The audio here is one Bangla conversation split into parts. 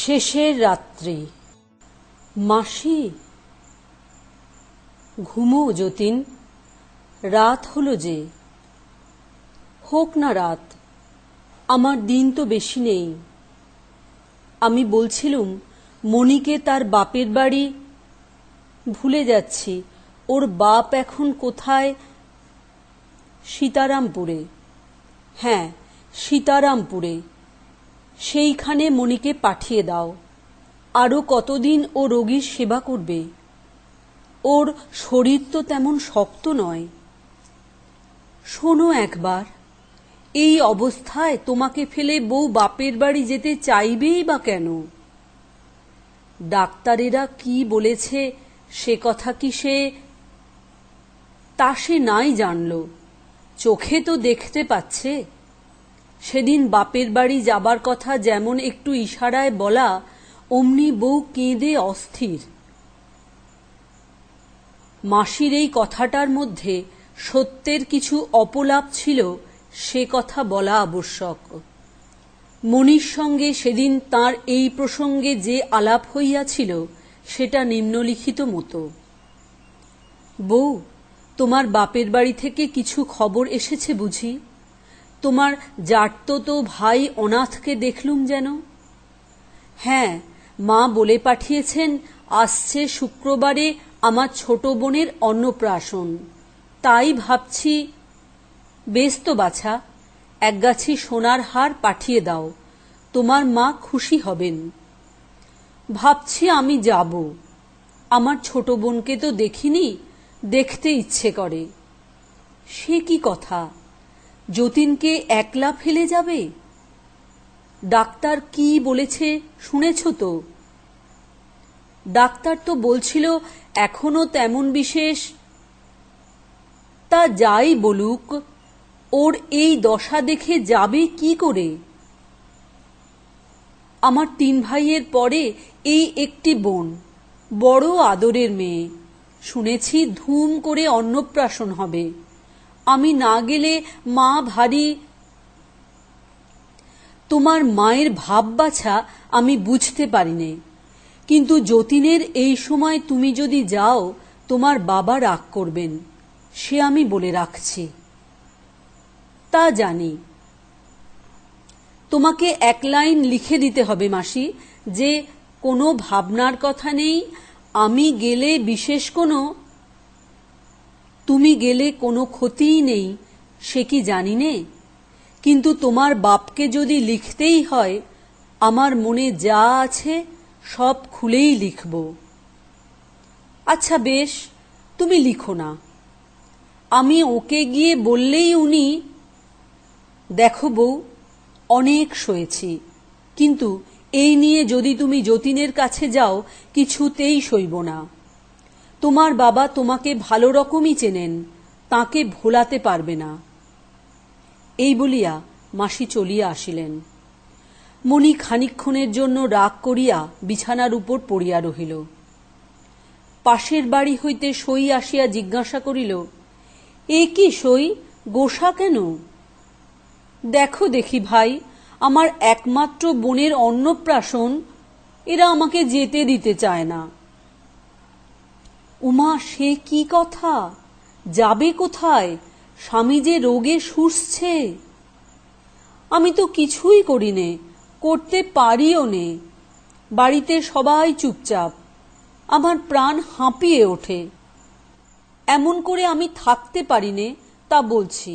শেষের রাত্রি। মাসি, ঘুমো যতীন, রাত হলো যে। হোক না রাত, আমার দিন তো বেশি নেই। আমি বলছিলুম মণিকে তার বাপের বাড়ি, ভুলে যাচ্ছি ওর বাপ এখন কোথায়। সীতারামপুরে। হ্যাঁ, সীতারামপুরে। সেইখানে মণিকে পাঠিয়ে দাও। আরও কতদিন ও রোগীর সেবা করবে? ওর শরীর তো তেমন শক্ত নয়। শোনো একবার, এই অবস্থায় তোমাকে ফেলে বউ বাপের বাড়ি যেতে চাইবেই বা কেন? ডাক্তারেরা কি বলেছে সে কথা কি তা সে নাই জানল, চোখে তো দেখতে পাচ্ছে। সেদিন বাপের বাড়ি যাবার কথা যেমন একটু ইশারায় বলা, অমনি বউ কেঁদে অস্থির। মাসির এই কথাটার মধ্যে সত্যের কিছু অপলাপ ছিল, সে কথা বলা আবশ্যক। মণির সঙ্গে সেদিন তাঁর এই প্রসঙ্গে যে আলাপ হইয়াছিল সেটা নিম্নলিখিত মতো। বউ, তোমার বাপের বাড়ি থেকে কিছু খবর এসেছে বুঝি? তোমার জাটতো ভাই অনাথকে দেখলুম যেন। হ্যাঁ, মা বলে পাঠিয়েছেন আসছে শুক্রবারে আমার ছোট বোনের অন্নপ্রাশন। তাই ভাবছি। বেশ তো বাছা, একগাছি সোনার হার পাঠিয়ে দাও, তোমার মা খুশি হবেন। ভাবছি আমি যাব। আমার ছোট বোনকে তো দেখিনি, দেখতে ইচ্ছে করে। সে কি কথা? যতীনকে একলা ফেলে যাবে? ডাক্তার কি বলেছে শুনেছ তো? ডাক্তার তো বলছিল এখনো তেমন বিশেষ। তা যাই বলুক, ওর এই দশা দেখে যাবে কি করে? আমার 3 ভাইয়ের পরে এই একটি বোন, বড় আদরের মেয়ে। শুনেছি ধুম করে অন্নপ্রাশন হবে। আমি না গেলে মা ভারী। তোমার মায়ের ভাব বাছা আমি বুঝতে পারিনে, কিন্তু যতীনের এই সময় তুমি যদি যাও তোমার বাবা রাগ করবেন, সে আমি বলে রাখছি। তা জানি। তোমাকে 1 লাইন লিখে দিতে হবে মাসি, যে কোনো ভাবনার কথা নেই, আমি গেলে বিশেষ কোনো, তুমি গেলে কোনো ক্ষতিই নেই, সে কি জানি নে। কিন্তু তোমার বাপকে যদি লিখতেই হয়, আমার মনে যা আছে সব খুলেই লিখব। আচ্ছা বেশ, তুমি লিখো না। আমি ওকে গিয়ে বললেই উনি। দেখো বউ, অনেক সয়েছি, কিন্তু এই নিয়ে যদি তুমি যতীনের কাছে যাও কিছুতেই সইব না। তোমার বাবা তোমাকে ভালো রকমই চেনেন, তাকে ভোলাতে পারবে না। এই বলিয়া মাসি চলিয়া আসিলেন। মণি খানিকক্ষণের জন্য রাগ করিয়া বিছানার উপর পড়িয়া রহিল। পাশের বাড়ি হইতে সই আসিয়া জিজ্ঞাসা করিল, এ কি সই, গোসা কেন? দেখো দেখি ভাই, আমার একমাত্র বোনের অন্নপ্রাশন, এরা আমাকে যেতে দিতে চায় না। উমা, সে কি কথা? যাবে কোথায়? স্বামী যে রোগে শুষছে। আমি তো কিছুই করিনে, করতে পারিও নে। বাড়িতে সবাই চুপচাপ, আমার প্রাণ হাঁপিয়ে ওঠে। এমন করে আমি থাকতে পারিনে, তা বলছি।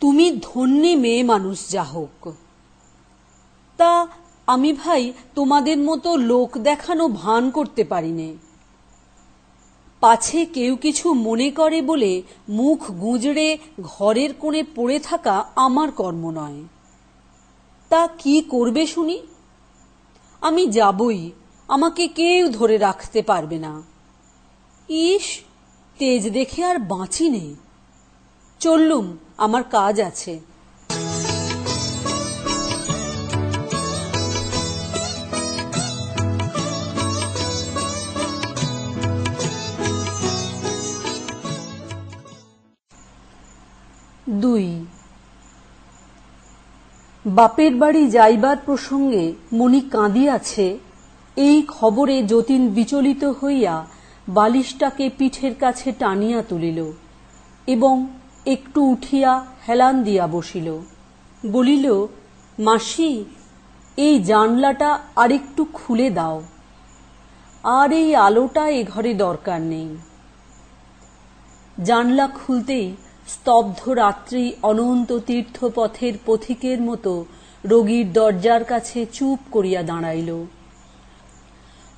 তুমি ধন্যী মেয়ে মানুষ যা হোক। তা আমি ভাই তোমাদের মতো লোক দেখানো ভান করতে পারিনে। পাছে কেউ কিছু মনে করে বলে মুখ গুঁজড়ে ঘরের কোণে পড়ে থাকা আমার কর্ম নয়। তা কি করবে শুনি? আমি যাবই, আমাকে কেউ ধরে রাখতে পারবে না। ইস, তেজ দেখে আর বাঁচি নে। চললুম, আমার কাজ আছে। দুই। বাপের বাড়ি যাইবার প্রসঙ্গে মণি কাঁদিয়াছে এই খবরে যতীন বিচলিত হইয়া বালিশটাকে পিঠের কাছে টানিয়া তুলিল এবং একটু উঠিয়া হেলান দিয়া বসিল। বলিল, মাসি, এই জানলাটা আরেকটু খুলে দাও, আর এই আলোটা এ ঘরে দরকার নেই। জানলা খুলতেই স্তব্ধ রাত্রি অনন্ত তীর্থপথের পথিকের মতো রোগীর দরজার কাছে চুপ করিয়া দাঁড়াইল।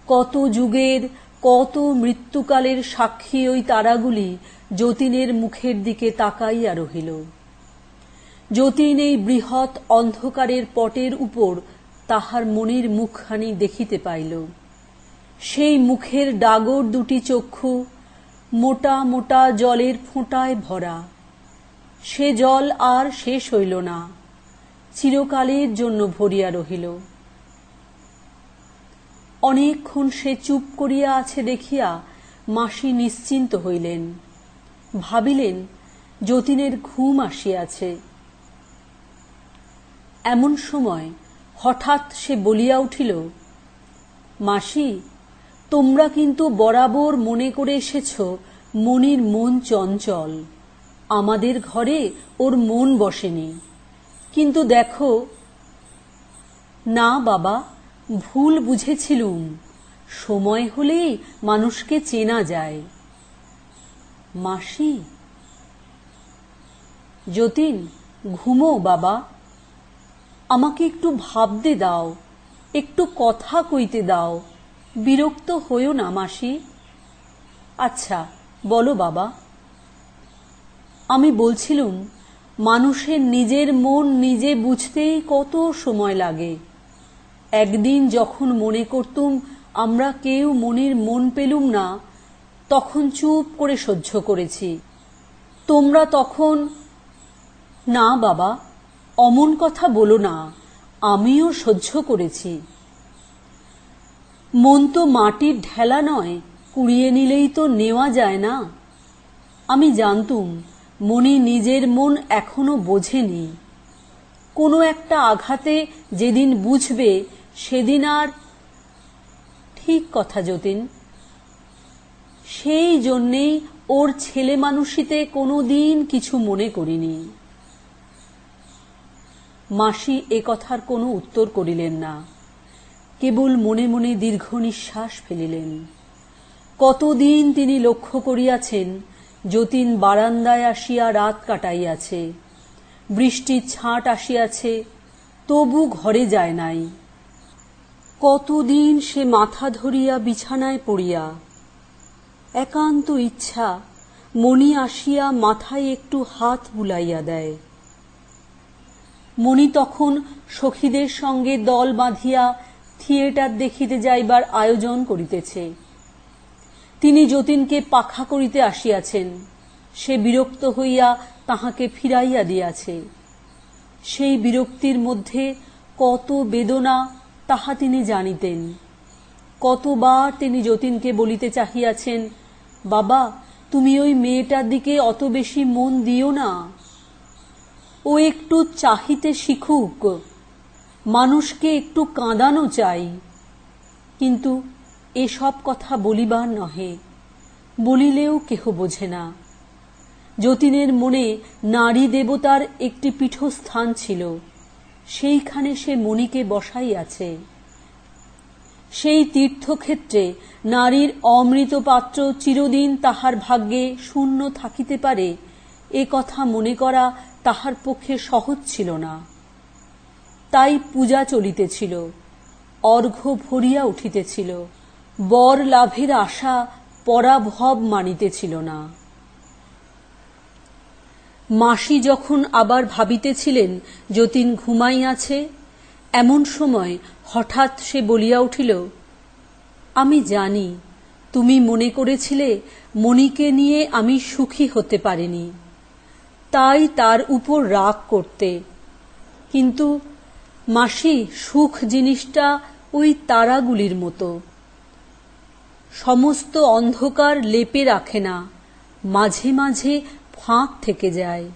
কত যুগের, কত মৃত্যুকালের সাক্ষী ওই তারাগুলি যতীনের মুখের দিকে তাকাইয়া রহিল। যতীন এই বৃহৎ অন্ধকারের পটের উপর তাহার মনির মুখখানি দেখিতে পাইল। সেই মুখের ডাগর দুটি চক্ষু মোটা মোটা জলের ফোঁটায় ভরা। সে জল আর শেষ হইল না, চিরকালের জন্য ভরিয়া রহিল। অনেকক্ষণ সে চুপ করিয়া আছে দেখিয়া মাসি নিশ্চিন্ত হইলেন। ভাবিলেন যতীনের ঘুম আসিয়াছে। এমন সময় হঠাৎ সে বলিয়া উঠিল, মাসি, তোমরা কিন্তু বরাবর মনে করে এসেছ মনির মন চঞ্চল, আমাদের ঘরে ওর মন বসেনি। কিন্তু দেখো। না বাবা, ভুল বুঝেছিলুম, সময় হলেই মানুষকে চেনা যায়। মাসি। যতীন, ঘুমো বাবা, আমাকে একটু ভাবতে দাও, একটু কথা কইতে দাও, বিরক্ত হইও না মাসি। আচ্ছা বলো বাবা। আমি বলছিলুম, মানুষের নিজের মন নিজে বুঝতেই কত সময় লাগে। একদিন যখন মনে করতুম আমরা কেউ মনির মন পেলুম না, তখন চুপ করে সহ্য করেছি। তোমরা তখন। না বাবা, অমন কথা বলো না, আমিও সহ্য করেছি। মন তো মাটির ঢেলা নয়, কুড়িয়ে নিলেই তো নেওয়া যায় না। আমি জানতুম মনি নিজের মন এখনো বোঝেনি। কোনো একটা আঘাতে যেদিন বুঝবে সেদিন আর। ঠিক কথা যতীন, সেই জন্যেই ওর ছেলে মানুষিতে কোনোদিন কিছু মনে করিনি। মাসি এ কথার কোনো উত্তর করিলেন না, কেবল মনে মনে দীর্ঘ নিঃশ্বাস ফেলিলেন। কতদিন তিনি লক্ষ্য করিয়াছেন যতীন বারান্দায় আসিয়া রাত কাটাইয়াছে, বৃষ্টির ছাঁট আসিয়াছে, তবু ঘরে যায় নাই। কতদিন সে মাথা ধরিয়া বিছানায় পড়িয়া, একান্ত ইচ্ছা মণি আসিয়া মাথায় একটু হাত বুলাইয়া দেয়। মণি তখন সখীদের সঙ্গে দল বাঁধিয়া থিয়েটার দেখিতে যাইবার আয়োজন করিতেছে। তিনি যতীনকে পাখা করিতে আসিয়াছেন, সে বিরক্ত হইয়া তাহাকে ফিরাইয়া দিয়াছে। সেই বিরক্তির মধ্যে কত বেদনা তাহা তিনি জানিতেন। কতবার তিনি যতীনকে বলিতে চাহিয়াছেন, বাবা, তুমি ওই মেয়েটার দিকে অত বেশি মন দিও না, ও একটু চাহিতে শিখুক, মানুষকে একটু কাঁদানো চাই। কিন্তু এসব কথা বলিবার নহে, বলিলেও কেহ বোঝে না। যতীনের মনে নারী দেবতার একটি পীঠস্থান ছিল, সেইখানে সে মণিকে বসাইয়াছে। সেই তীর্থক্ষেত্রে নারীর অমৃত পাত্র চিরদিন তাহার ভাগ্যে শূন্য থাকিতে পারে, এ কথা মনে করা তাহার পক্ষে সহজ ছিল না। তাই পূজা চলিতেছিল, অর্ঘ্য ভরিয়া উঠিতেছিল, বর লাভের আশা পরাভব মানিতেছিল না। মাসি যখন আবার ভাবিতেছিলেন যতীন ঘুমাইয়াছে, এমন সময় হঠাৎ সে বলিয়া উঠিল, আমি জানি তুমি মনে করেছিলে মণিকে নিয়ে আমি সুখী হতে পারিনি, তাই তার উপর রাগ করতে। কিন্তু মাসি, সুখ জিনিসটা ওই তারাগুলির মতো, সমস্ত অন্ধকার লেপে রাখে না, মাঝে মাঝে ফাঁক থেকে যায়।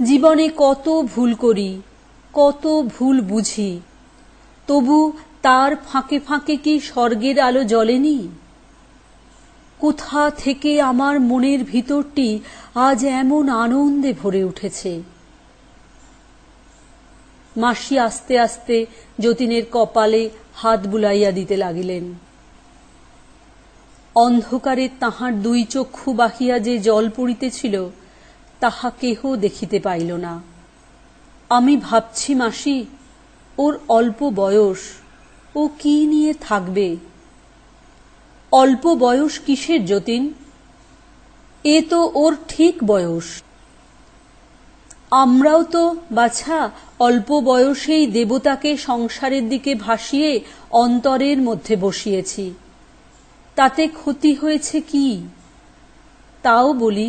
জীবনে কত ভুল করি, কত ভুল বুঝি, তবু তার ফাঁকে ফাঁকে কি স্বর্গের আলো জ্বলেনি? কোথা থেকে আমার মনের ভিতরটি আজ এমন আনন্দে ভরে উঠেছে। মাসি আস্তে আস্তে যতীনের কপালে হাত বুলাইয়া দিতে লাগিলেন। অন্ধকারে তাহার দুই চক্ষু বাহিয়া যে জল পড়িতেছিল তাহা কেহ দেখিতে পাইল না। আমি ভাবছি মাসি, ওর অল্প বয়স, ও কি নিয়ে থাকবে? অল্প বয়স কিসের যতীন? এ তো ওর ঠিক বয়স। আমরাও তো বাছা অল্প বয়সেই দেবতাকে সংসারের দিকে ভাসিয়ে অন্তরের মধ্যে বসিয়েছি, তাতে ক্ষতি হয়েছে কি? তাও বলি,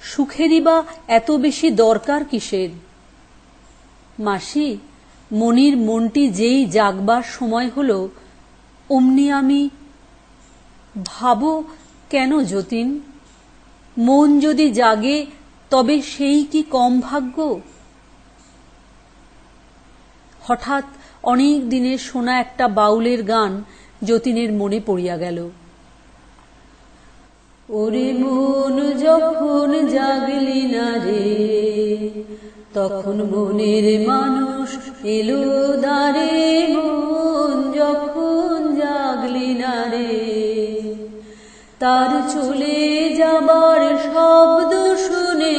সুখেরই বা এত বেশি দরকার কিসের? মাসি, মনির মনটি যেই জাগবার সময় হলো অমনি আমি ভাবো কেন যতীন, মন যদি জাগে তবে সেই কি কম ভাগ্য? হঠাৎ অনেক দিনের শোনা একটা বাউলের গান যতীনের মনে পড়িয়া গেল। ওরে মন যখন জাগলি না রে, তখন মনের মানুষ এলো দ্বারে। মন যখন জাগলি না রে, তার চলে যাবার শব্দ শুনে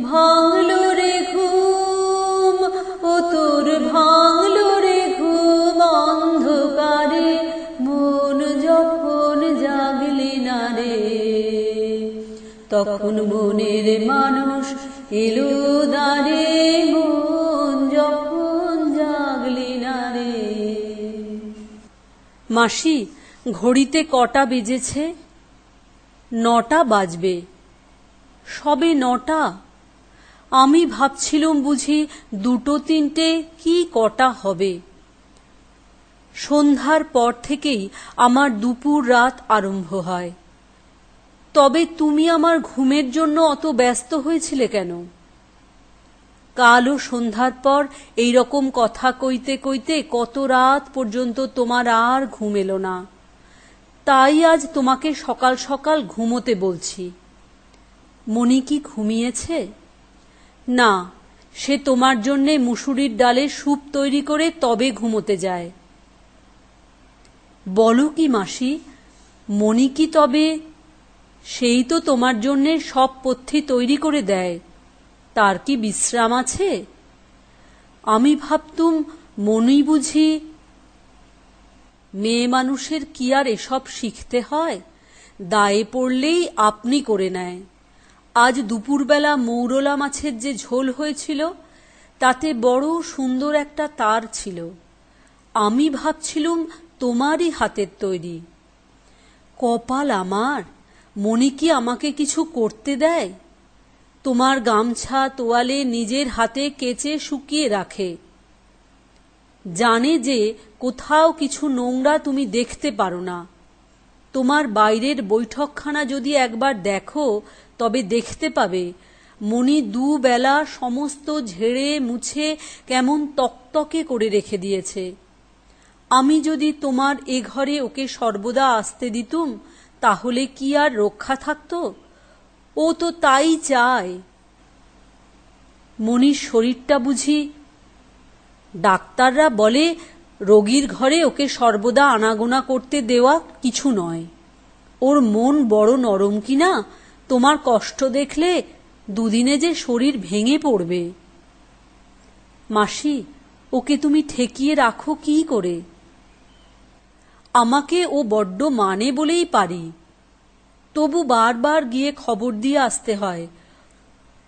ভাঙলো রে ঘুম। ও তোর ভাঙলো রে ঘুম অন্ধকারে, মন যখন জাগলি না রে, তখন মনের মানুষ এলো দ্বারে। মন যখন জাগলি না রে। মাসি, ঘড়িতে কটা বেজেছে? 9টা বাজবে। সবে 9টা? আমি ভাবছিলুম বুঝি 2-3টে কি কটা হবে। সন্ধ্যার পর থেকেই আমার দুপুর রাত আরম্ভ হয়। তবে তুমি আমার ঘুমের জন্য অত ব্যস্ত হয়েছিলে কেন? কালও সন্ধ্যার পর এই রকম কথা কইতে কইতে কত রাত পর্যন্ত তোমার আর ঘুম এলো না। তাই আজ তোমাকে সকাল সকাল ঘুমোতে বলছি। মনি কি ঘুমিয়েছে? না, সে তোমার জন্যে মুসুরির ডালের স্যুপ তৈরি করে তবে ঘুমোতে যায়। বলো কি মাসি, মনি কি তবে? সেই তো তোমার জন্যে সব পথ্যি তৈরি করে দেয়, তার কি বিশ্রাম আছে? আমি ভাবতুম মনি বুঝি। মেয়ে মানুষের কি আর এসব শিখতে হয়? দায়ে পড়লেই আপনি করে নেয়। আজ দুপুরবেলা মৌরলা মাছের যে ঝোল হয়েছিল তাতে বড় সুন্দর একটা তার ছিল। আমি ভাবছিলুম তোমারই হাতের তৈরি। কপাল আমার, মনি কি আমাকে কিছু করতে দেয়? তোমার গামছা তোয়ালে নিজের হাতে কেচে শুকিয়ে রাখে। জানে যে কোথাও কিছু নোংরা তুমি দেখতে পারো না। তোমার বাইরের বৈঠকখানা যদি একবার দেখো তবে দেখতে পাবে মনি দুবেলা সমস্ত ঝেড়ে মুছে কেমন তকতকে করে রেখে দিয়েছে। আমি যদি তোমার এ ঘরে ওকে সর্বদা আসতে দিতুম তাহলে কি আর রক্ষা থাকত? ও তো তাই চায়। মনির শরীরটা বুঝি? ডাক্তাররা বলে রোগীর ঘরে ওকে সর্বদা আনাগোনা করতে দেওয়া কিছু নয়। ওর মন বড় নরম কিনা, তোমার কষ্ট দেখলে দুদিনে যে শরীর ভেঙে পড়বে। মাসি, ওকে তুমি ঠেকিয়ে রাখো কি করে? আমাকে ও বড্ড মানে বলেই পারি, তবু বারবার গিয়ে খবর দিয়ে আসতে হয়।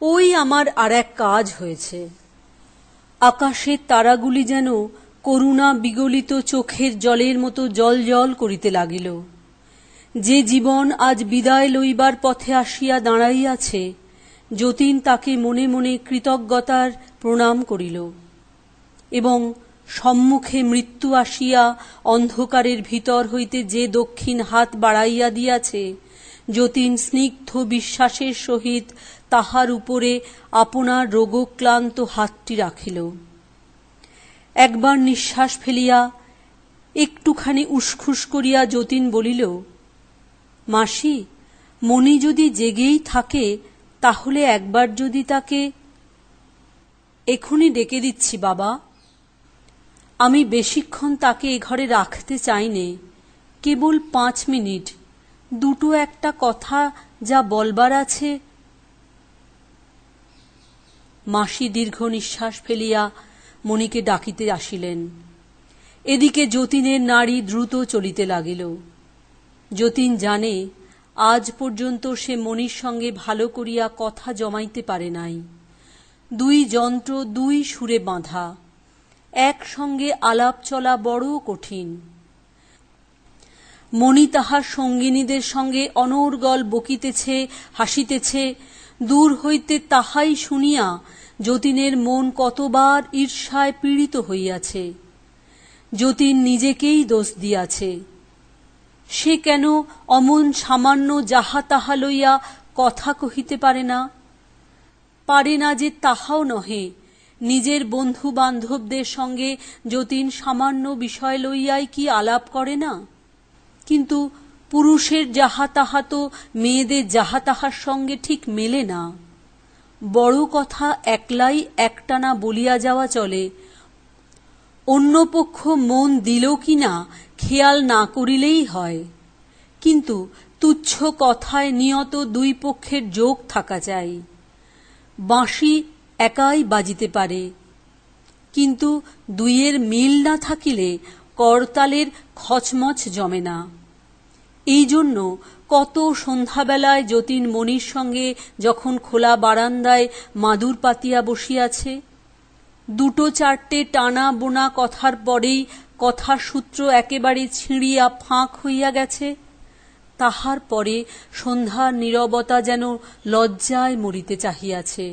ওই আমার আর এক কাজ হয়েছে। আকাশের তারাগুলি যেন করুণা বিগলিত চোখের জলের মতো জল জল করিতে লাগিল। যে জীবন আজ বিদায় লইবার পথে আসিয়া দাঁড়াইয়াছে, যতীন তাকে মনে মনে কৃতজ্ঞতার প্রণাম করিল এবং সম্মুখে মৃত্যু আসিয়া অন্ধকারের ভিতর হইতে যে দক্ষিণ হাত বাড়াইয়া দিয়াছে, যতীন স্নিগ্ধ বিশ্বাসের সহিত তাহার উপরে আপনার রোগক্লান্ত হাতটি রাখিল। একবার নিঃশ্বাস ফেলিয়া একটুখানি উসখুস করিয়া যতীন বলিল, মাসি, মণি যদি জেগেই থাকে তাহলে একবার যদি তাকে। এখুনি ডেকে দিচ্ছি বাবা। আমি বেশিক্ষণ তাকে এ ঘরে রাখতে চাই নে, কেবল 5 মিনিট, দুটো একটা কথা যা বলবার আছে। মাসি দীর্ঘ নিঃশ্বাস ফেলিয়া মণিকে ডাকিতে আসিলেন। এদিকে যতীনের নাড়ি দ্রুত চলিতে লাগিল। যতীন জানে আজ পর্যন্ত সে মণির সঙ্গে ভালো করিয়া কথা জমাইতে পারে নাই। 2 যন্ত্র 2 সুরে বাঁধা, একসঙ্গে আলাপ চলা বড় কঠিন। মণি তাহার সঙ্গিনীদের সঙ্গে অনর্গল বকিতেছে, হাসিতেছে। দূর হইতে তাহাই শুনিয়া যতীনের মন কতবার ঈর্ষায় পীড়িত হইয়াছে। যতীন নিজেকেই দোষ দিয়াছে। সে কেন অমন সামান্য যাহা তাহা লইয়া কথা কহিতে পারে না? পারে না যে তাহাও নহে, নিজের বন্ধু বান্ধবদের সঙ্গে যতীন সামান্য বিষয় লইয়াই কি আলাপ করে না? কিন্তু পুরুষের যাহা তাহা তো মেয়েদের যাহা তাহার সঙ্গে ঠিক মেলে না। বড় কথা একলাই একটানা বলিয়া যাওয়া চলে, অন্য পক্ষ মন দিল কিনা খেয়াল না করিলেই হয়। কিন্তু তুচ্ছ কথায় নিয়ত 2 পক্ষের যোগ থাকা চাই। বাঁশি একাই বাজিতে পারে, কিন্তু 2-এর মিল না থাকিলে করতালের খচমচ জমে না। এই জন্য কত সন্ধ্যাবেলায় যতীন মণির সঙ্গে যখন খোলা বারান্দায় মাদুর পাতিয়া বসিয়াছে, 2-4টে টানা বোনা কথার পরেই কথার সূত্র একেবারে ছিঁড়িয়া ফাঁক হইয়া গেছে, তাহার পরে সন্ধ্যার নীরবতা যেন লজ্জায় মরিতে চাহিয়াছে।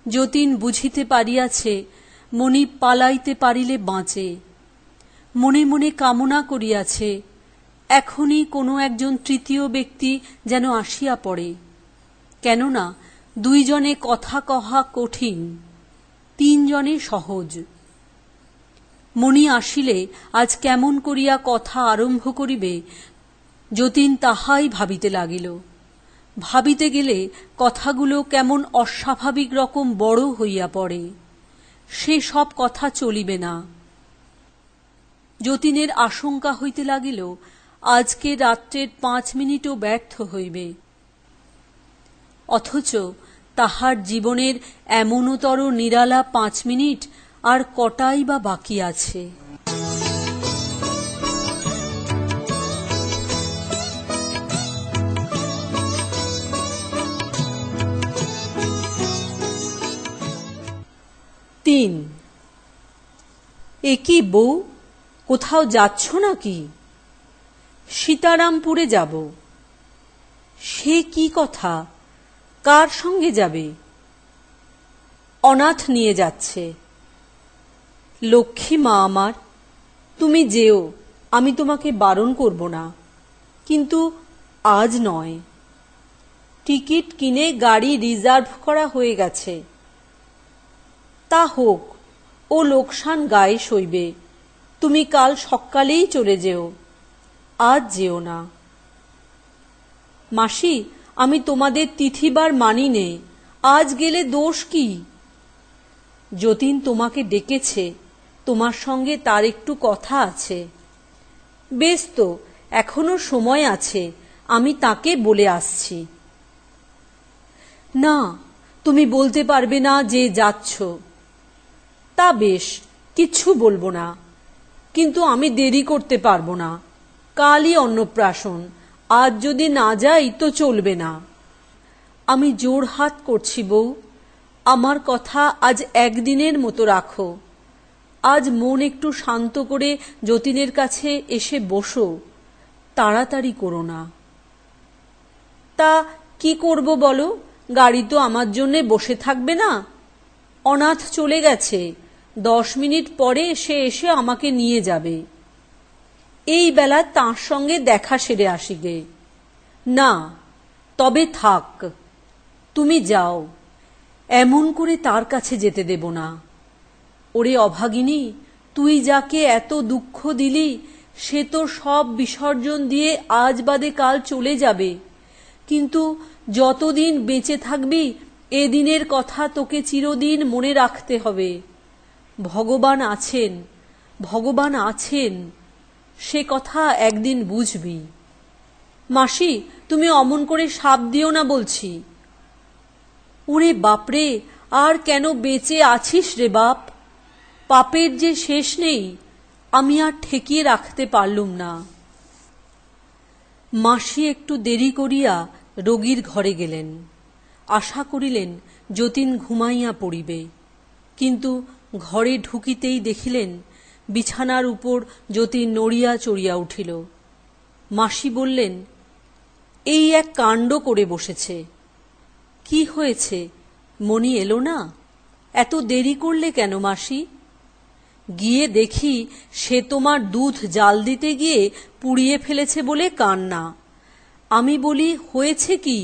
যতীন বুঝিতে পারিয়াছে মণি পালাইতে পারিলে বাঁচে। মনে মনে কামনা করিয়াছে এখনই কোনো একজন তৃতীয় ব্যক্তি যেন আসিয়া পড়ে। কেননা 2 জনে কথা কহা কঠিন, 3 জনে সহজ। মণি আসিলে আজ কেমন করিয়া কথা আরম্ভ করিবে, যতীন তাহাই ভাবিতে লাগিল। ভাবিতে গেলে কথাগুলো কেমন অস্বাভাবিক রকম বড় হইয়া পড়ে। সে সব কথা চলিবে না। যতীনের আশঙ্কা হইতে লাগিল আজকে রাত্রের 5 মিনিটও ব্যর্থ হইবে। অথচ তাহার জীবনের এমনতর নিরালা 5 মিনিট আর কটাই বা বাকি আছে। এ কি বউ, কোথাও যাচ্ছ নাকি? সীতারামপুরে যাব। সে কি কথা? কার সঙ্গে যাবে? অনাথ নিয়ে যাচ্ছে। লক্ষ্মী মা আমার, তুমি যেও, আমি তোমাকে বারণ করব না, কিন্তু আজ নয়। টিকিট কিনে গাড়ি রিজার্ভ করা হয়ে গেছে। তা হোক, ও লোকসান গায়ে সইবে। তুমি কাল সকালেই চলে যেও, আজ যেও না। মাসি, আমি তোমাদের তিথিবার মানি নে, আজ গেলে দোষ কি? যতীন তোমাকে ডেকেছে, তোমার সঙ্গে তার একটু কথা আছে। বেশ তো, এখনো সময় আছে, আমি তাকে বলে আসছি। না, তুমি বলতে পারবে না যে যাচ্ছ। তা বেশ, কিচ্ছু বলবো না, কিন্তু আমি দেরি করতে পারবো না। কালই অন্নপ্রাশন, আজ যদি না যাই তো চলবে না। আমি জোর হাত করছি বউ, আমার কথা আজ একদিনের মতো রাখো। আজ মন একটু শান্ত করে যতীনের কাছে এসে বসো, তাড়াতাড়ি করো না। তা কি করব বলো, গাড়ি তো আমার জন্যে বসে থাকবে না। অনাথ চলে গেছে, 10 মিনিট পরে সে এসে আমাকে নিয়ে যাবে। এই বেলা তাঁর সঙ্গে দেখা সেরে আসিগে। না, তবে থাক, তুমি যাও, এমন করে তার কাছে যেতে দেব না। ওরে অভাগিনী, তুই যাকে এত দুঃখ দিলি সে তো সব বিসর্জন দিয়ে আজ বাদে কাল চলে যাবে, কিন্তু যতদিন বেঁচে থাকবি এদিনের কথা তোকে চিরদিন মনে রাখতে হবে। ভগবান আছেন, ভগবান আছেন, সে কথা একদিন বুঝবি। মাসি, তুমি অমন করে শাপ দিও না বলছি। ওরে বাপরে, আর কেন বেঁচে আছিস রে বাপ? পাপের যে শেষ নেই, আমি আর ঠেকিয়ে রাখতে পারলুম না। মাসি একটু দেরি করিয়া রোগীর ঘরে গেলেন। আশা করিলেন যতীন ঘুমাইয়া পড়িবে, কিন্তু ঘরে ঢুকিতেই দেখিলেন বিছানার উপর যতীন নড়িয়া চড়িয়া উঠিল। মাসি বললেন, এই এক কাণ্ড করে বসেছে। কি হয়েছে, মণি এলো না? এত দেরি করলে কেন মাসি? গিয়ে দেখি সে তোমার দুধ জাল দিতে গিয়ে পুড়িয়ে ফেলেছে বলে কান্না। আমি বলি, হয়েছে কি,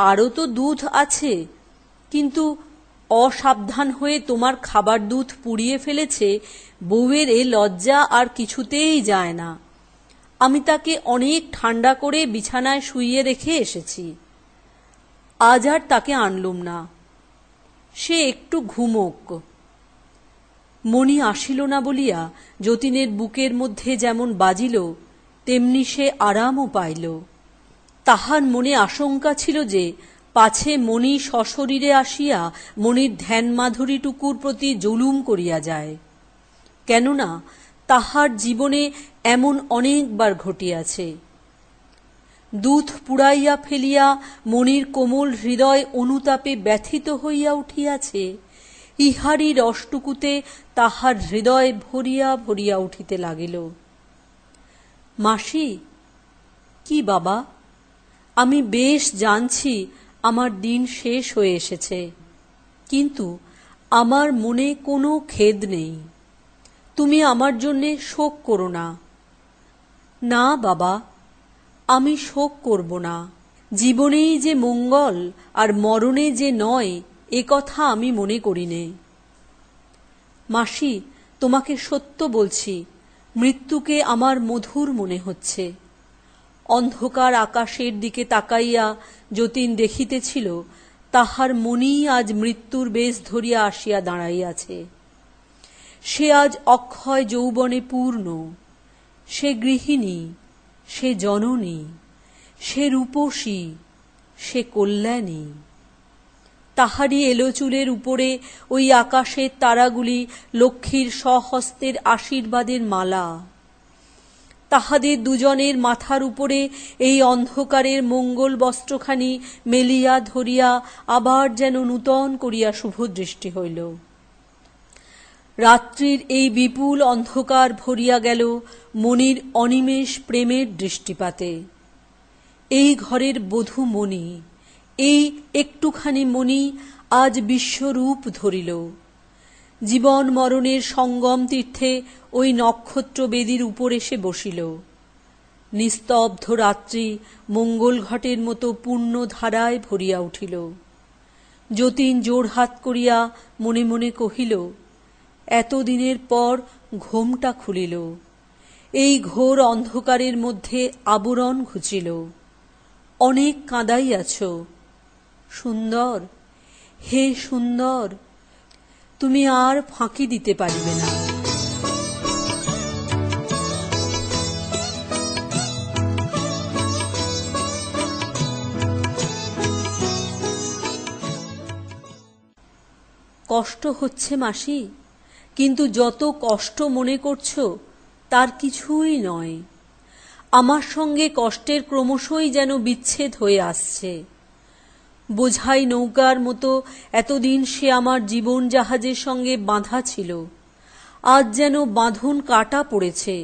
আরও তো দুধ আছে, কিন্তু অসাবধান হয়ে তোমার খাবার দুধ পুড়িয়ে ফেলেছে। বউয়ের এ লজ্জা আর কিছুতেই যায় না। আমি তাকে অনেক ঠান্ডা করে বিছানায় শুইয়ে রেখে এসেছি। আজ আর তাকে আনলুম না, সে একটু ঘুমোক। মণি আসিল না বলিয়া যতীনের বুকের মধ্যে যেমন বাজিল, তেমনি সে আরামও পাইল। তাহার মনে আশঙ্কা ছিল যে পাছে মণি সশরীরে আসিয়া মণির ধ্যান মাধুরীটুকুর প্রতি জুলুম করিয়া যায়। কেননা তাহার জীবনে এমন অনেকবার ঘটিয়াছে। দুধ পুড়াইয়া ফেলিয়া মণির কোমল হৃদয় অনুতাপে ব্যথিত হইয়া উঠিয়াছে। ইহারই রসটুকুতে তাহার হৃদয় ভরিয়া ভরিয়া উঠিতে লাগিল। মাসি, কি বাবা? আমি বেশ জানছি আমার দিন শেষ হয়ে এসেছে, কিন্তু আমার মনে কোনো খেদ নেই। তুমি আমার জন্যে শোক করো না। না বাবা, আমি শোক করব না। জীবনেই যে মঙ্গল আর মরণে যে নয়, এ কথা আমি মনে করি নে। মাসি, তোমাকে সত্য বলছি, মৃত্যুকে আমার মধুর মনে হচ্ছে। অন্ধকার আকাশের দিকে তাকাইয়া যতীন দেখিতেছিল তাহার মনি আজ মৃত্যুর বেশ ধরিয়া আসিয়া দাঁড়াইয়াছে। সে আজ অক্ষয় যৌবনে পূর্ণ। সে গৃহিণী, সে জননী, সে রূপসী, সে কল্যাণী। তাহারই এলো চুলের উপরে ওই আকাশের তারাগুলি লক্ষ্মীর স্বহস্তের আশীর্বাদের মালা। তাহাদের দুজনের মাথার উপরে এই অন্ধকারের মঙ্গল বস্ত্রখানি মেলিয়া ধরিয়া আবার যেন নূতন করিয়া শুভদৃষ্টি হইল। রাত্রির এই বিপুল অন্ধকার ভরিয়া গেল মণির অনিমেষ প্রেমের দৃষ্টিপাতে। এই ঘরের বধূ মণি, এই একটুখানি মণি আজ বিশ্বরূপ ধরিল। জীবন মরণের সঙ্গম তীর্থে ওই নক্ষত্র বেদির উপর এসে বসিল। নিস্তব্ধ রাত্রি মঙ্গল ঘটের মতো পূর্ণ ধারায় ভরিয়া উঠিল। যতীন জোড়হাত করিয়া মনে মনে কহিল, এতদিনের পর ঘোমটা খুলিল। এই ঘোর অন্ধকারের মধ্যে আবরণ ঘুচিল। অনেক কাঁদাইয়াছ। সুন্দর, হে সুন্দর, তুমি আর ফাঁকি দিতে পারিবে না। কষ্ট হচ্ছে মাসি, কিন্তু যত কষ্ট মনে করছো তার কিছুই নয়। আমার সঙ্গে কষ্টের ক্রমশই যেন বিচ্ছেদ হয়ে আসছে। বোঝাই নৌকার মতো এতদিন সে আমার জীবন জাহাজের সঙ্গে বাঁধা ছিল, আজ যেন বাঁধন কাটা পড়েছে।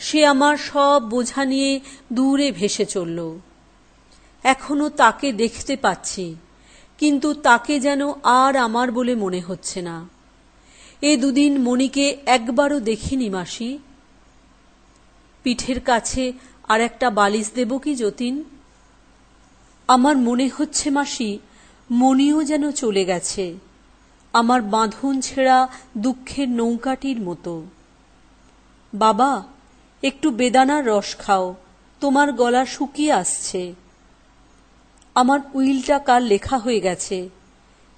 সে আমার সব বোঝা নিয়ে দূরে ভেসে চলল। এখনো তাকে দেখতে পাচ্ছি, কিন্তু তাকে যেন আর আমার বলে মনে হচ্ছে না। এ দুদিন মণিকে একবারও দেখিনি মাসি। পিঠের কাছে আর একটা বালিশ দেব কি যতীন? আমার মনে হচ্ছে মাসি, মণিও যেন চলে গেছে, আমার বাঁধন ছেঁড়া দুঃখের নৌকাটির মতো। বাবা, একটু বেদানার রস খাও, তোমার গলা শুকিয়ে আসছে। আমার উইলটা কাল লেখা হয়ে গেছে,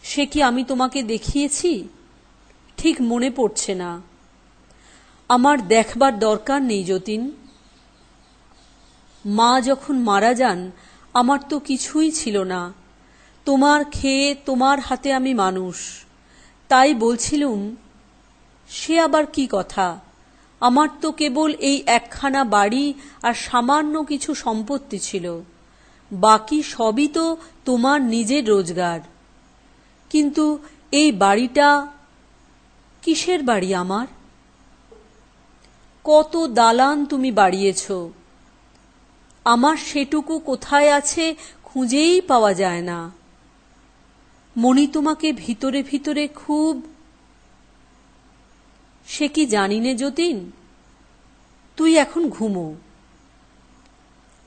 সে কি আমি তোমাকে দেখিয়েছি? ঠিক মনে পড়ছে না। আমার দেখবার দরকার নেই যতীন। মা যখন মারা যান আমার তো কিছুই ছিল না, তোমার খেয়ে তোমার হাতে আমি মানুষ। তাই বলছিলুম, সে আবার কি কথা, আমার তো কেবল এই একখানা বাড়ি আর সামান্য কিছু সম্পত্তি ছিল, বাকি সবই তো তোমার নিজের রোজগার। কিন্তু এই বাড়িটা কিসের বাড়ি আমার? কত দালান তুমি বাড়িয়েছ, আমার সেটুকু কোথায় আছে খুঁজেই পাওয়া যায় না। মণি তোমাকে ভিতরে ভিতরে খুব... সে কি জানি নে যতীন, তুই এখন ঘুমো।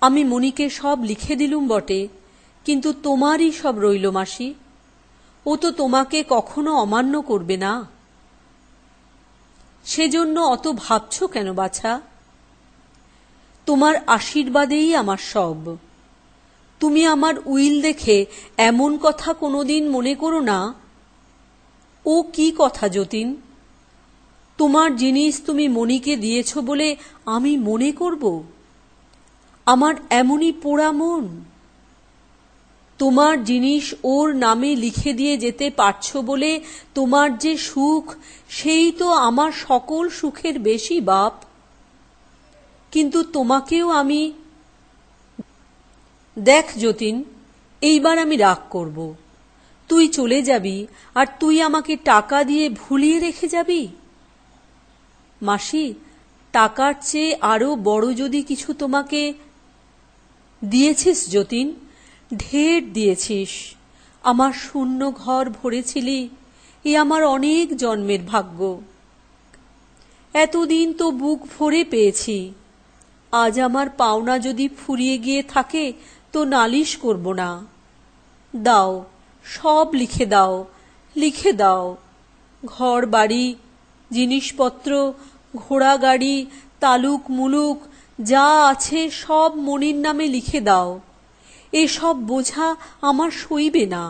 আমি মণিকে সব লিখে দিলুম বটে, কিন্তু তোমারই সব রইল মাসি। ও তো তোমাকে কখনো অমান্য করবে না। সেজন্য অত ভাবছ কেন বাছা? তোমার আশীর্বাদেই আমার সব। তুমি আমার উইল দেখে এমন কথা কোনোদিন মনে করো না। ও কি কথা যতীন, তোমার জিনিস তুমি মণিকে দিয়েছ বলে আমি মনে করব? আমার এমনই পোড়া মন। তোমার জিনিস ওর নামে লিখে দিয়ে যেতে পারছ বলে তোমার যে সুখ, সেই তো আমার সকল সুখের বেশি বাপ। কিন্তু তোমাকেও আমি... দেখ যতীন, এইবার আমি রাগ করব। তুই চলে যাবি আর তুই আমাকে টাকা দিয়ে ভুলিয়ে রেখে যাবি? মাসি, টাকার চেয়ে আরো বড় যদি কিছু তোমাকে... দিয়েছিস যতীন, ঢের দিয়েছিস। আমার শূন্য ঘর ভরেছিলি, এ আমার অনেক জন্মের ভাগ্য। এতদিন তো বুক ভরে পেয়েছি, আজ আমার পাওনা যদি ফুরিয়ে গিয়ে থাকে তো নালিশ করব না। দাও, সব লিখে দাও, লিখে দাও। ঘর বাড়ি, জিনিসপত্র, ঘোড়া গাড়ি, তালুক মুলুক যা আছে সব মনির নামে লিখে দাও। এসব বোঝা আমার সইবে না।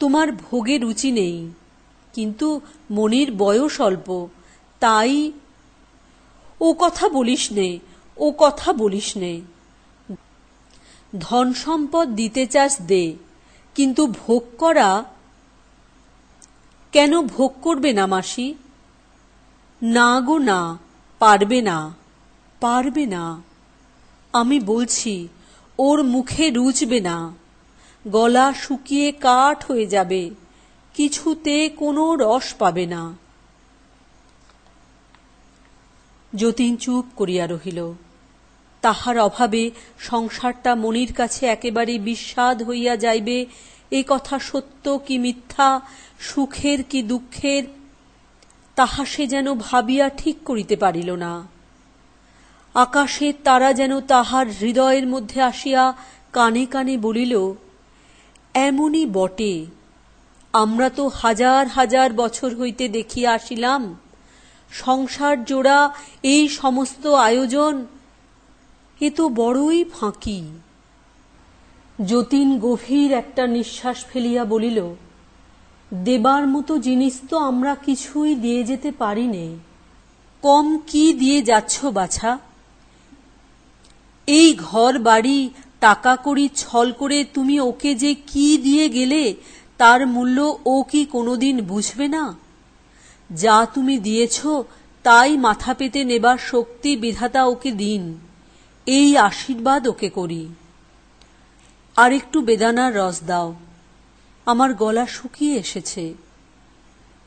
তোমার ভোগে রুচি নেই, কিন্তু মনির বয়স অল্প, তাই... ও কথা বলিস নে, ও কথা বলিস নে। ধন সম্পদ দিতে চাস দে, কিন্তু ভোগ করা... কেন ভোগ করবে না মাসি? না গো না, পারবে না, পারবে না। আমি বলছি, ওর মুখে রুচবে না, গলা শুকিয়ে কাঠ হয়ে যাবে, কিছুতে কোনো রস পাবে না। যতীন চুপ করিয়া রহিল। তাহার অভাবে সংসারটা মনির কাছে একেবারে বিস্বাদ হইয়া যাইবে, এ কথা সত্য কি মিথ্যা, সুখের কি দুঃখের, তাহা সে যেন ভাবিয়া ঠিক করিতে পারিল না। আকাশের তারা যেন তাহার হৃদয়ের মধ্যে আসিয়া কানে কানে বলিল, এমনই বটে, আমরা তো হাজার হাজার বছর হইতে দেখিয়া আসিলাম, সংসার জোড়া এই সমস্ত আয়োজন, এ তো বড়ই ফাঁকি। যতীন গভীর একটা নিঃশ্বাস ফেলিয়া বলিল, দেবার মতো জিনিস তো আমরা কিছুই দিয়ে যেতে পারি নে। কম কি দিয়ে যাচ্ছ বাছা? এই ঘর বাড়ি টাকা কড়ি ছল করে তুমি ওকে যে কি দিয়ে গেলে, তার মূল্য ও কি কোনোদিন বুঝবে না? যা তুমি দিয়েছ তাই মাথা পেতে নেবার শক্তি বিধাতা ওকে দিন, এই আশীর্বাদ ওকে করি। আর একটু বেদানার রস দাও, আমার গলা শুকিয়ে এসেছে।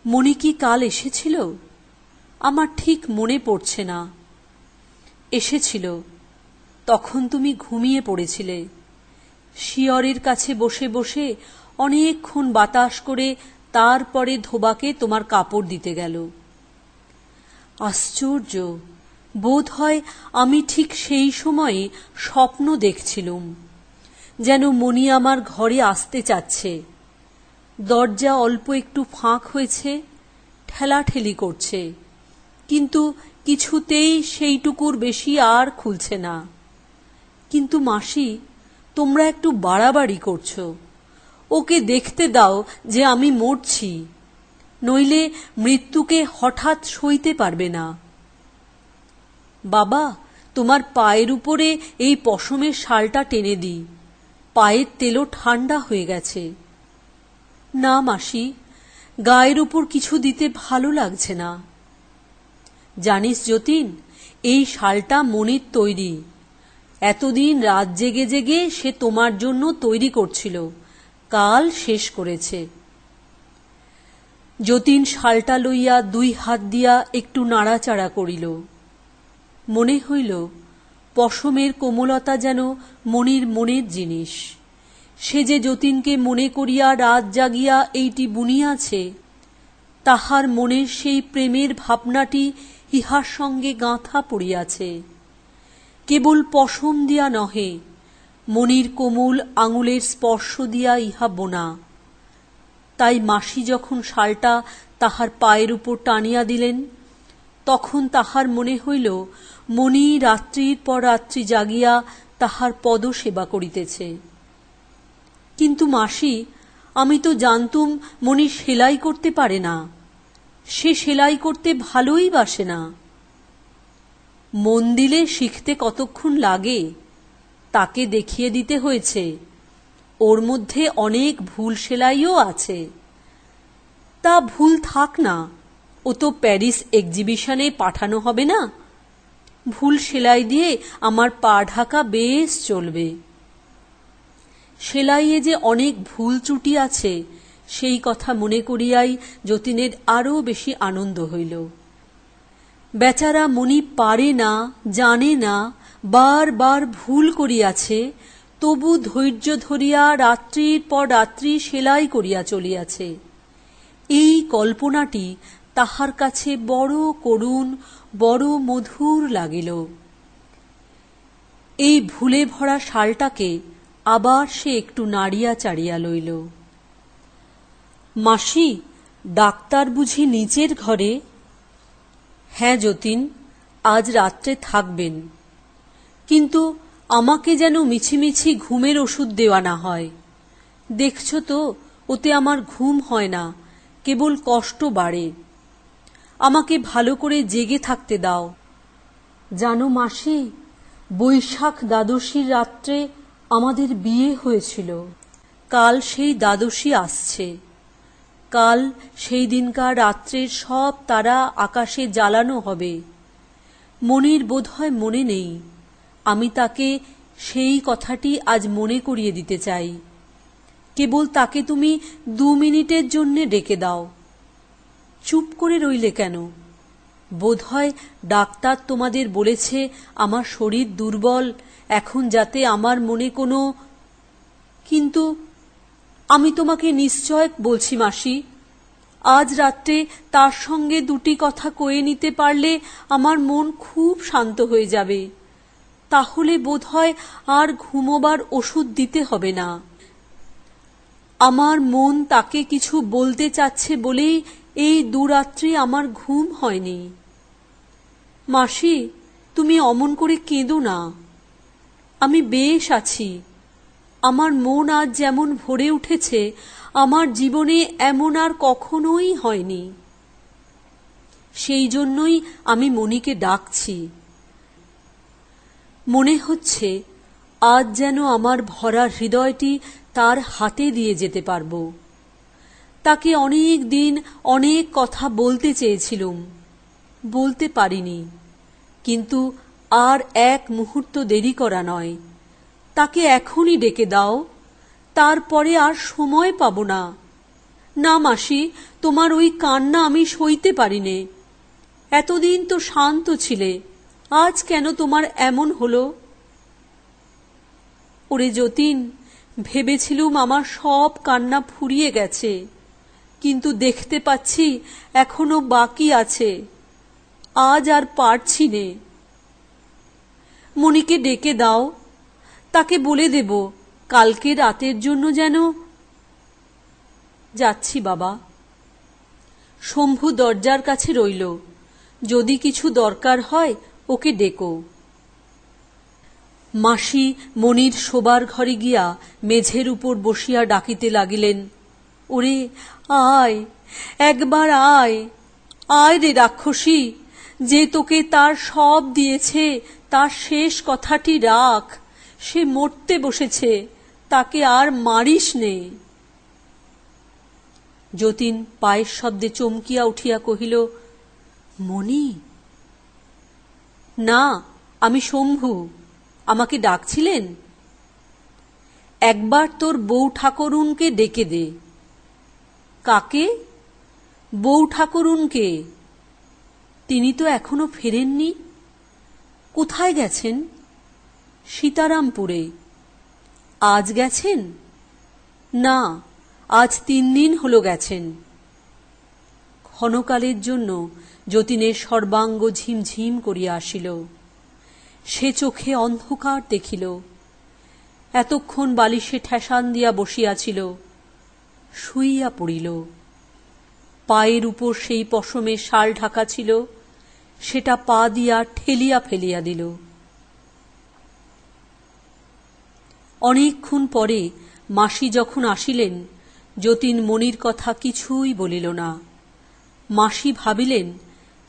মণি কি কাল এসেছিল? আমার ঠিক মনে পড়ছে না। এসেছিল, তখন তুমি ঘুমিয়ে পড়েছিলে। শিয়রের কাছে বসে বসে অনেকক্ষণ বাতাস করে তারপরে ধোবাকে তোমার কাপড় দিতে গেল। আশ্চর্য, বোধ হয় আমি ঠিক সেই সময়ে স্বপ্ন দেখছিলুম, যেন মণি আমার ঘরে আসতে চাচ্ছে। দরজা অল্প একটু ফাঁক হয়েছে, ঠেলাঠেলি করছে। কিন্তু কিছুতেই সেইটুকুর বেশি আর খুলছে না। কিন্তু মাসি, তোমরা একটু বাড়াবাড়ি করছো। ওকে দেখতে দাও যে আমি মরছি, নইলে মৃত্যুকে হঠাৎ সইতে পারবে না। বাবা, তোমার পায়ের উপরে এই পশমের শালটা টেনে দিই, পায়ের তেলও ঠান্ডা হয়ে গেছে। না মাসি, গায়ের উপর কিছু দিতে ভালো লাগছে না। জানিস যতীন, এই শালটা মনির তৈরি। এতদিন রাত জেগে জেগে সে তোমার জন্য তৈরি করছিল, কাল শেষ করেছে। যতীন শালটা লইয়া 2 হাত দিয়া একটু নাড়াচাড়া করিল। মনে হইল পশমের কোমলতা যেন মনির মনের জিনিস। সে যে যতীনকে মনে করিয়া রাত জাগিয়া এইটি বুনিয়াছে, তাহার মনের সেই প্রেমের ভাবনাটি ইহার সঙ্গে গাঁথা পড়িয়াছে। কেবল পশম দিয়া নহে, মনির কোমল আঙুলের স্পর্শ দিয়া ইহা বোনা। তাই মাসি যখন শালটা তাহার পায়ের উপর টানিয়া দিলেন, তখন তাহার মনে হইল মনি রাত্রির পর রাত্রি জাগিয়া তাহার পদ সেবা করিতেছে। কিন্তু মাসি, আমি তো জানতুম মনি সেলাই করতে পারে না। সে সেলাই করতে ভালোই বাসে না। মন দিলে শিখতে কতক্ষণ লাগে, তাকে দেখিয়ে দিতে হয়েছে। ওর মধ্যে অনেক ভুল সেলাইও আছে। তা ভুল থাক না, ও তো প্যারিস এক্সিবিশনে পাঠানো হবে না। ভুল সেলাই দিয়ে আমার পা ঢাকা বেশ চলবে। সেলাইয়ে যে অনেক ভুল ত্রুটি আছে, সেই কথা মনে করিয়াই যতীনের আরও বেশি আনন্দ হইল। বেচারা মনি পারে না, জানে না, বার বার ভুল করিয়াছে, তবু ধৈর্য ধরিয়া রাত্রির পর রাত্রি সেলাই করিয়া চলিয়াছে। এই কল্পনাটি তাহার কাছে বড় করুণ, বড় মধুর লাগিল। এই ভুলে ভরা শালটাকে আবার সে একটু নাড়িয়া চাড়িয়া লইল। মাসি, ডাক্তার বুঝি নিচের ঘরে? হ্যাঁ যতীন, আজ রাত্রে থাকবেন, কিন্তু আমাকে যেন মিছিমিছি ঘুমের ওষুধ দেওয়া না হয়। দেখছ তো, ওতে আমার ঘুম হয় না, কেবল কষ্ট বাড়ে। আমাকে ভালো করে জেগে থাকতে দাও। জানো মাসি, বৈশাখ দ্বাদশীর রাত্রে আমাদের বিয়ে হয়েছিল। কাল সেই দ্বাদশী আসছে। কাল সেই দিনকার রাত্রের সব তারা আকাশে জ্বালানো হবে। মনির বোধহয় মনে নেই। আমি তাকে সেই কথাটি আজ মনে করিয়ে দিতে চাই। কেবল তাকে তুমি 2 মিনিটের জন্যে ডেকে দাও। চুপ করে রইলে কেন? বোধহয় ডাক্তার তোমাদের বলেছে আমার শরীর দুর্বল, এখন যাতে আমার মনে কোনো... কিন্তু আমি তোমাকে নিশ্চয় বলছি মাসি, আজ রাত্রে তার সঙ্গে 2টি কথা কয়ে নিতে পারলে আমার মন খুব শান্ত হয়ে যাবে। তাহলে বোধহয় আর ঘুমোবার ওষুধ দিতে হবে না। আমার মন তাকে কিছু বলতে চাচ্ছে বলেই এই 2 রাত্রি আমার ঘুম হয়নি। মাসি, তুমি অমন করে কেঁদো না। আমি বেশ আছি। আমার মন আজ যেমন ভরে উঠেছে, আমার জীবনে এমন আর কখনোই হয়নি। সেই জন্যই আমি মনিকে ডাকছি। মনে হচ্ছে আজ যেন আমার ভরা হৃদয়টি তার হাতে দিয়ে যেতে পারব। তাকে অনেক দিন অনেক কথা বলতে চেয়েছিলুম, বলতে পারিনি। কিন্তু আর 1 মুহূর্ত দেরি করা নয়। তাকে এখনই ডেকে দাও, তারপরে আর সময় পাব না। না মাসি, তোমার ওই কান্না আমি সইতে পারিনে। এতদিন তো শান্ত ছিলে, আজ কেন তোমার এমন হলো? ওরে যতীন, ভেবেছিলুম আমার সব কান্না ফুরিয়ে গেছে, কিন্তু দেখতে পাচ্ছি এখনো বাকি আছে। আজ আর পারছি নে। মনিকে ডেকে দাও, তাকে বলে দেব কালকে রাতের জন্য যেন... যাচ্ছি বাবা। শম্ভু দরজার কাছে রইল। যদি কিছু দরকার হয় ওকে ডেকো। মাসি মণির শোবার ঘরে গিয়া মেঝের উপর বসিয়া ডাকিতে লাগিলেন, ওরে আয়, একবার আয়, আয় রে রাক্ষসী, যে তোকে তার সব দিয়েছে তার শেষ কথাটি রাখ, সে মরতে বসেছে, তাকে আর মারিস নে। যতীন পায়ের শব্দে চমকিয়া উঠিয়া কহিল, মণি? না, আমি শম্ভু। আমাকে ডাকছিলেন? একবার তোর বউ ঠাকুরুনকে ডেকে দে। কাকে? বউ ঠাকুরুনকে। তিনি তো এখনো ফেরেননি। কোথায় গেছেন? সীতারামপুরে। আজ গেছেন? না, আজ 3 দিন হলো গেছেন। ক্ষণকালের জন্য যতীনের সর্বাঙ্গ ঝিমঝিম করিয়া আসিল। সে চোখে অন্ধকার দেখিল। এতক্ষণ বালিশে ঠেসান দিয়া বসিয়াছিল, শুইয়া পড়িল। পায়ের উপর সেই পশমে শাল ঢাকা ছিল, সেটা পা দিয়া ঠেলিয়া ফেলিয়া দিল। অনেকক্ষণ পরে মাসি যখন আসিলেন, যতীন মণির কথা কিছুই বলিল না। মাসি ভাবিলেন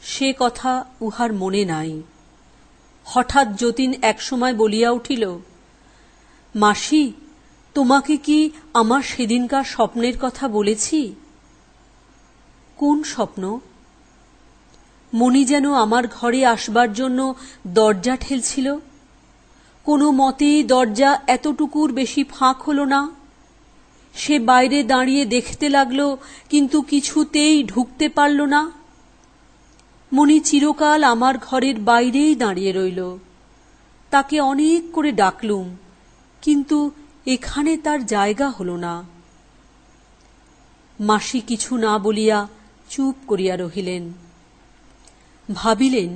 সে কথা উহার মনে নাই। হঠাৎ যতীন একসময় বলিয়া উঠিল, মাসি, তোমাকে কি আমার সেদিনকার স্বপ্নের কথা বলেছি? কোন স্বপ্ন? মণি যেন আমার ঘরে আসবার জন্য দরজা ঠেলছিল, কোনো মতেই দরজা এতটুকুর বেশি ফাঁক হল না। সে বাইরে দাঁড়িয়ে দেখতে লাগল, কিন্তু কিছুতেই ঢুকতে পারল না। মণি চিরকাল আমার ঘরের বাইরেই দাঁড়িয়ে রইল। তাকে অনেক করে ডাকলুম, কিন্তু এখানে তার জায়গা হল না। মাসি কিছু না বলিয়া চুপ করিয়া রহিলেন। ভাবিলেন,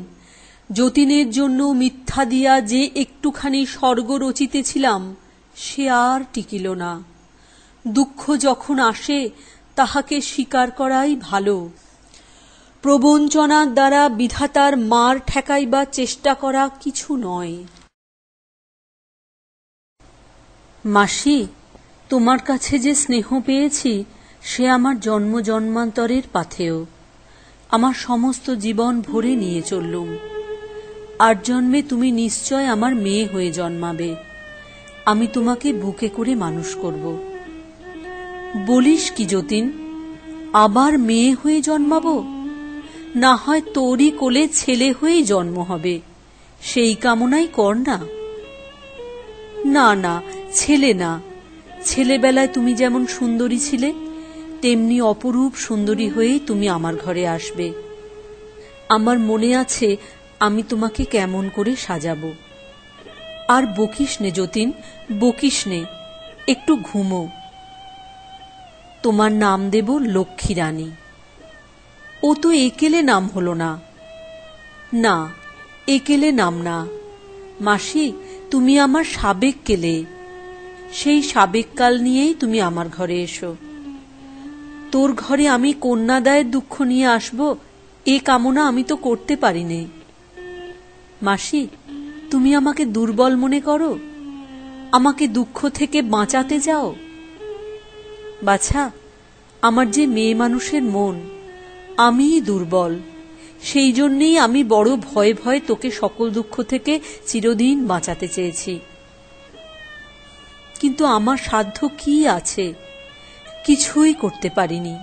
যতীনের জন্য মিথ্যা দিয়া যে একটুখানি স্বর্গ রচিতেছিলাম, সে আর টিকিল না। দুঃখ যখন আসে তাহাকে স্বীকার করাই ভালো। প্রবঞ্চনার দ্বারা বিধাতার মার ঠেকাইবার চেষ্টা করা কিছু নয়। মাসি, তোমার কাছে যে স্নেহ পেয়েছি, সে আমার জন্ম জন্মান্তরের পাথেয়। আমার সমস্ত জীবন ভরে নিয়ে চললুম। 8 জন্মে তুমি নিশ্চয় আমার মেয়ে হয়ে জন্মাবে। আমি তোমাকে বুকে করে মানুষ করব। বলিস কি যতীন, আবার মেয়ে হয়ে জন্মাবো? না হয় তোরই কোলে ছেলে হয়েই জন্ম হবে, সেই কামনাই কর না। না না, ছেলে না। ছেলেবেলায় তুমি যেমন সুন্দরী ছিলে, তেমনি অপরূপ সুন্দরী হয়েই তুমি আমার ঘরে আসবে। আমার মনে আছে আমি তোমাকে কেমন করে সাজাবো। আর বকিস নে যতীন, বকিস নে, একটু ঘুমো। তোমার নাম দেব লক্ষ্মী রানী। ও তো একেলে নাম হলো না। না, একেলে নাম না। মাসি, তুমি আমার সাবেক কেলে। সেই সাবেক কাল নিয়েই তুমি আমার ঘরে এসো। তোর ঘরে আমি কন্যাদায়ের দুঃখ নিয়ে আসব, এ কামনা আমি তো করতে পারি নে। মাসি, তুমি আমাকে দুর্বল মনে করো? আমাকে দুঃখ থেকে বাঁচাতে যাও? বাছা, আমার যে মেয়ে মানুষের মন, আমিই দুর্বল। সেই জন্যেই আমি বড় ভয়ে ভয়ে তোকে সকল দুঃখ থেকে চিরদিন বাঁচাতে চেয়েছি। কিন্তু আমার সাধ্য কি আছে? কিছুই করতে পারিনি।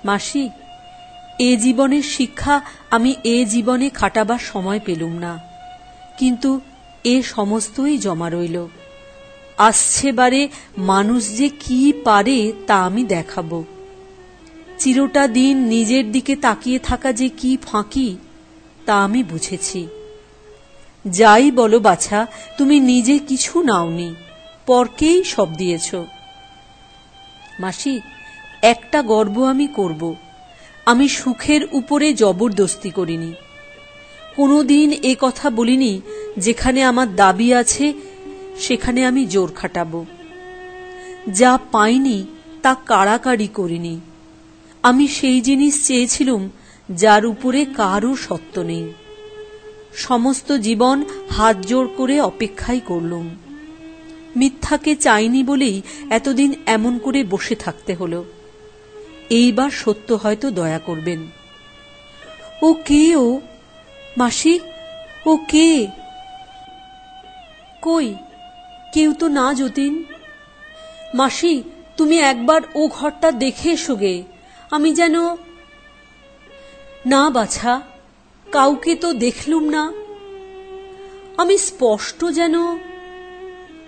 মাসি, এ জীবনের শিক্ষা আমি এ জীবনে খাটাবার সময় পেলুম না, কিন্তু এ সমস্তই জমা রইল। আসছে বারে মানুষ যে কি পারে তা আমি দেখাবো। চিরটা দিন নিজের দিকে তাকিয়ে থাকা যে কি ফাঁকি, তা আমি বুঝেছি। যাই বলো বাছা, তুমি নিজে কিছু নাওনি, পরকেই সব দিয়েছ। মাসি, একটা গর্ব আমি করব, আমি সুখের উপরে জবরদস্তি করিনি। কোনোদিন এ কথা বলিনি যেখানে আমার দাবি আছে সেখানে আমি জোর খাটাবো। যা পাইনি তা কাড়াকাড়ি করিনি। আমি সেই জিনিস চেয়েছিলুম যার উপরে কারও সত্য নেই। সমস্ত জীবন হাত জোড় করে অপেক্ষাই করলুম। মিথ্যাকে চাইনি বলেই এতদিন এমন করে বসে থাকতে হলো। এইবার সত্য হয়তো দয়া করবেন। ও কে ও মাসি? ও কে? কই কেউ তো না যতীন। মাসি, তুমি একবার ও ঘরটা দেখে এসো গে। আমি যেন না বাছা, কাউকে তো দেখলুম না। আমি স্পষ্ট যেন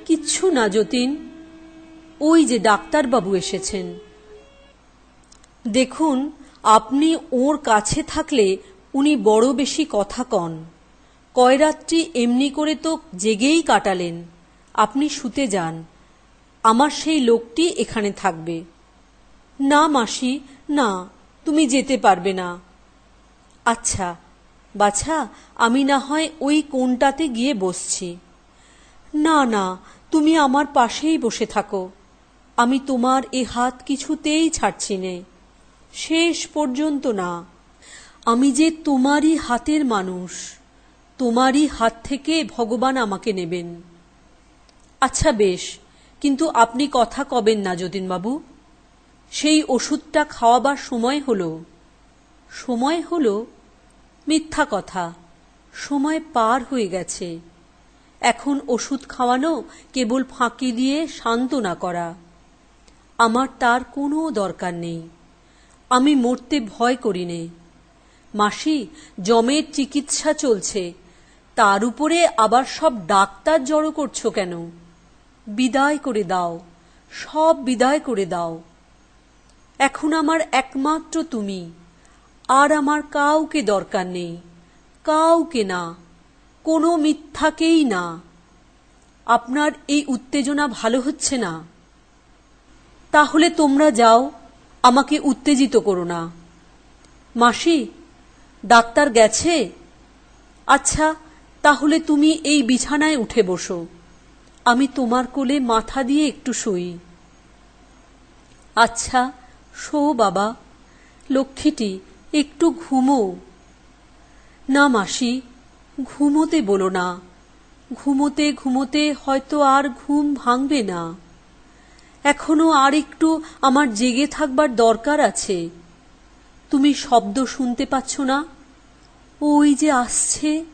কিচ্ছু না যতীন। ওই যে ডাক্তারবাবু এসেছেন। দেখুন, আপনি ওর কাছে থাকলে উনি বড় বেশি কথা কন। কয় রাত্রি এমনি করে তো জেগেই কাটালেন। আপনি শুতে যান, আমার সেই লোকটি এখানে থাকবে। না মাসি, না, তুমি যেতে পারবে না। আচ্ছা বাছা, আমি না হয় ওই কোণটাতে গিয়ে বসছি। না না, তুমি আমার পাশেই বসে থাকো। আমি তোমার এ হাত কিছুতেই ছাড়ছি নে, শেষ পর্যন্ত না। আমি যে তোমারই হাতের মানুষ, তোমারই হাত থেকে ভগবান আমাকে নেবেন। আচ্ছা বেশ, কিন্তু আপনি কথা কবেন না যতীনবাবু। সেই ওষুধটা খাওয়াবার সময় হলো। সময় হলো? মিথ্যা কথা, সময় পার হয়ে গেছে। এখন ওষুধ খাওয়ানো কেবল ফাঁকি দিয়ে সান্ত্বনা করা। আমার তার কোনো দরকার নেই। আমি মরতে ভয় করি নে। মাসি, জমের চিকিৎসা চলছে, তার উপরে আবার সব ডাক্তার জড়ো করছো কেন? বিদায় করে দাও, সব বিদায় করে দাও। এখন আমার একমাত্র তুমি, আর আমার কাউকে দরকার নেই। কাউকে না, কোনো মিথ্যাকেই না। আপনার এই উত্তেজনা ভালো হচ্ছে না? তাহলে তোমরা যাও, আমাকে উত্তেজিত করো না। মাসি, ডাক্তার গেছে? আচ্ছা, তাহলে তুমি এই বিছানায় উঠে বসো, আমি তোমার কোলে মাথা দিয়ে একটু শুই। আচ্ছা, শো বাবা, লক্ষ্মীটি, একটু ঘুমো। না মাসি, ঘুমোতে বলো না। ঘুমোতে ঘুমোতে হয়তো আর ঘুম ভাঙবে না। এখনো আর একটু আমার জেগে থাকবার দরকার আছে। তুমি শব্দ শুনতে পাচ্ছ না? ওই যে আসছে,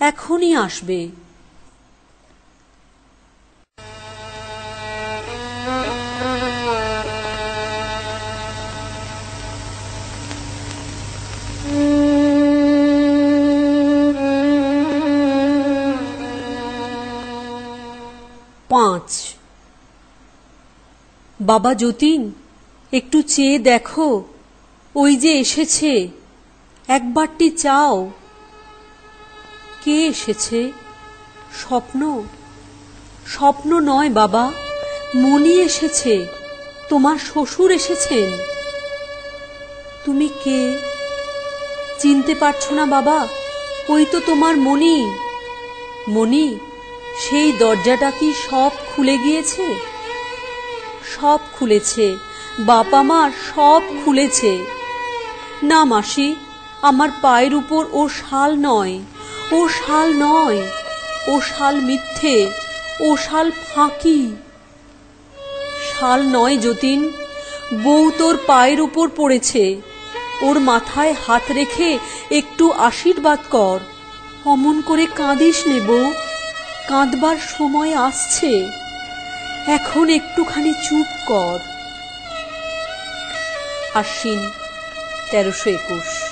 এখনই আসবে। পাঁচ। বাবা যতীন, একটু চেয়ে দেখো, ওই যে এসেছে, একবারটি চাও। কে এসেছে? স্বপ্ন? স্বপ্ন নয় বাবা, মণি এসেছে। তোমার শ্বশুর এসেছেন। তুমি কে? চিনতে পারছো না বাবা? ওই তো তোমার মণি। মণি, সেই দরজাটা কি সব খুলে গিয়েছে? সব খুলেছে বাপ আমার, সব খুলেছে। না মাসি, আমার পায়ের উপর ও শাল নয়, ও শাল নয়, ও শাল মিথ্যে, ও শাল ফাঁকি। শাল নয় যতীন, বউ তোর পায়ের উপর পড়েছে, ওর মাথায় হাত রেখে একটু আশীর্বাদ কর। অমন করে কাঁদিস নে বউ, কাঁদবার সময় আসছে, এখন একটুখানি চুপ কর। আশ্বিন 1321।